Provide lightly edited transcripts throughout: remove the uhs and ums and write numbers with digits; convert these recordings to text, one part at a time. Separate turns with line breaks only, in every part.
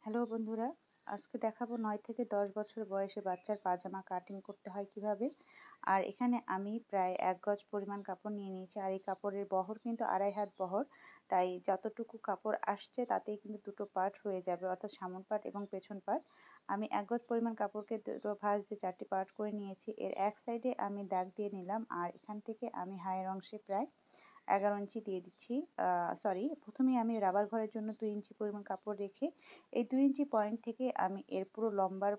Hello বন্ধুরা, আজকে দেখাবো ৯ থেকে ১০ বছর বয়সী বাচ্চার পাজামা কাটিং করতে হয় কিভাবে। আর এখানে আমি প্রায় ১ গজ পরিমাণ কাপড় নিয়ে নিয়েছি। আর এই কাপড়ের বহর কিন্তু ২.৫ হাত বহর। তাই যতটুকু কাপড় আসছে তাতেই কিন্তু দুটো পার্ট হয়ে যাবে, অর্থাৎ সামন পার্ট এবং পেছন পার্ট। আমি ১ গজ পরিমাণ কাপড়কে দুটো ভাঁজ দিয়ে ৪টি পার্ট করে নিয়েছি। এর এক সাইডে আমি দাগ দিয়ে নিলাম, আর এখান থেকে আমি হায়ের অংশে প্রায় ১১ ইঞ্চি দিয়ে দিচ্ছি। প্রথমেই আমি রাবার ঘরের জন্য ২ ইঞ্চি পরিমাণ কাপড় রেখে এই ২ ইঞ্চি পয়েন্ট থেকে আমি এর পুরো লম্বার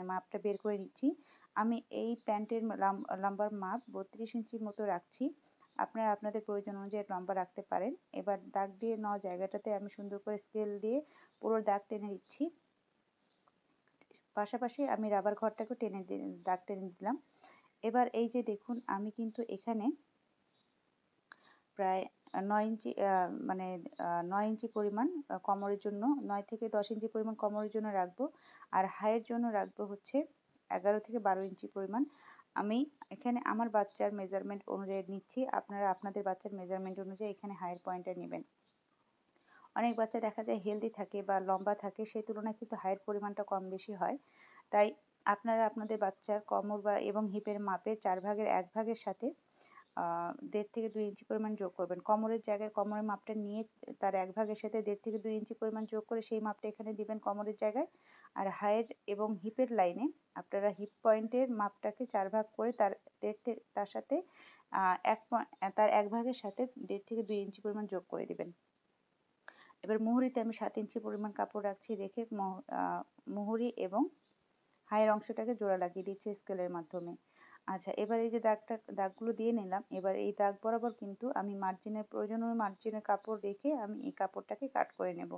মাপটা বের করে নিচ্ছি। আমি এই প্যান্টের লম্বার মাপ ৩২ ইঞ্চির মতো রাখছি। আপনারা আপনাদের প্রয়োজন অনুযায়ী লম্বা রাখতে পারেন। এবার দাগ দিয়ে নেওয়া জায়গাটাতে আমি সুন্দর করে স্কেল দিয়ে পুরো দাগ টেনে দিচ্ছি। পাশাপাশি আমি রাবার ঘরটাকেও দাগ টেনে দিলাম। এবার এই যে দেখুন, আমি কিন্তু এখানে প্রায় ৯ ইঞ্চি ৯ ইঞ্চি পরিমাণ কোমরের জন্য, ৯ থেকে ১০ ইঞ্চি পরিমাণ কোমরের জন্য রাখবো। আর হাইয়ের জন্য রাখবো হচ্ছে ১১ থেকে ১২ ইঞ্চি পরিমাণ। আমি এখানে আমার বাচ্চার মেজারমেন্ট অনুযায়ী নিচ্ছি। আপনারা আপনাদের বাচ্চার মেজারমেন্ট অনুযায়ী এখানে হাইয়ের পয়েন্টটা নেবেন। অনেক বাচ্চা দেখা যায় হেলদি থাকে বা লম্বা থাকে, সেই তুলনায় কিন্তু হাইয়ের পরিমাণটা কম বেশি হয়। তাই আপনারা আপনাদের বাচ্চার কোমর এবং হিপের মাপের ৪ ভাগের ১ ভাগের সাথে ১.৫ থেকে ২ ইঞ্চি পরিমাণ যোগ করবেন। কোমরের জায়গায় কোমরের মাপটা নিয়ে তার ১ ভাগের সাথে ১.৫ থেকে ২ ইঞ্চি পরিমাণ যোগ করে সেই মাপটা এখানে দিবেন কোমরের জায়গায়। আর হাইয়ের এবং হিপের লাইনে আপনারা হিপ পয়েন্টের মাপটাকে ৪ ভাগ করে তার সাথে আ এক পয় তার ১ ভাগের সাথে ১.৫ থেকে ২ ইঞ্চি পরিমাণ যোগ করে দিবেন। এবার মুহুরিতে আমি ৭ ইঞ্চি পরিমাণ কাপড় রাখছি, রেখে মুহুরি এবং হাইয়ের অংশটাকে জোড়া লাগিয়ে দিচ্ছি স্কেলের মাধ্যমে। আচ্ছা, এবার এই যে দাগগুলো দিয়ে নিলাম। এবার এই দাগ বরাবর কিন্তু আমি প্রয়োজনীয় মার্জিনের কাপড় রেখে আমি এই কাপড়টাকে কাট করে নেব।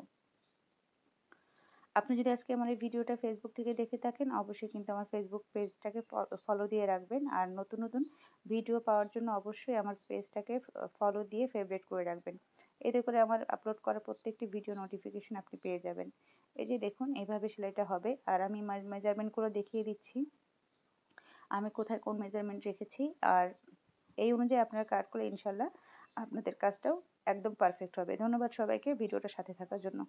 আপনি যদি আজকে আমার এই ভিডিওটা ফেসবুক থেকে দেখে থাকেন, অবশ্যই কিন্তু আমার ফেসবুক পেজটাকে ফলো দিয়ে রাখবেন। আর নতুন নতুন ভিডিও পাওয়ার জন্য অবশ্যই আমার পেজটাকে ফলো দিয়ে ফেভারিট করে রাখবেন। এতে করে আমার আপলোড করা প্রত্যেকটি ভিডিও নোটিফিকেশন আপনি পেয়ে যাবেন। এই যে দেখুন, এভাবে সেলাইটা হবে। আর আমি মেজারমেন্টগুলো দেখিয়ে দিচ্ছি, আমি কোথায় কোন মেজারমেন্ট রেখেছি। আর এই অনুযায়ী আপনারা কাট করলে ইনশাল্লাহ আপনাদের কাজটাও একদম পারফেক্ট হবে। ধন্যবাদ সবাইকে ভিডিওটার সাথে থাকার জন্য।